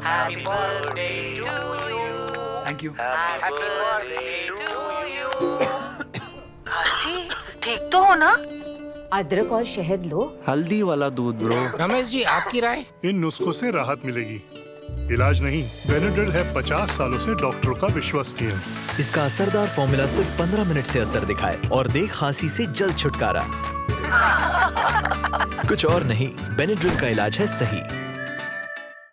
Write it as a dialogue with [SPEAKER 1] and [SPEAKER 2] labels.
[SPEAKER 1] Happy birthday to you.
[SPEAKER 2] Thank you.
[SPEAKER 1] Happy birthday to you. Kashi, ठीक तो हो ना?
[SPEAKER 3] अदरक और शहद लो।
[SPEAKER 4] हल्दी वाला दूध ब्रो।
[SPEAKER 5] रमेश जी, आपकी राय?
[SPEAKER 6] इन नुस्खों से राहत मिलेगी, इलाज नहीं। बेनाड्रिल है 50 सालों से डॉक्टरों का विश्वसनीय।
[SPEAKER 7] इसका असरदार फॉर्मूला सिर्फ 15 मिनट से असर दिखाए और दे खांसी से जल्द छुटकारा। कुछ और नहीं, बेनाड्रिल का इलाज है सही।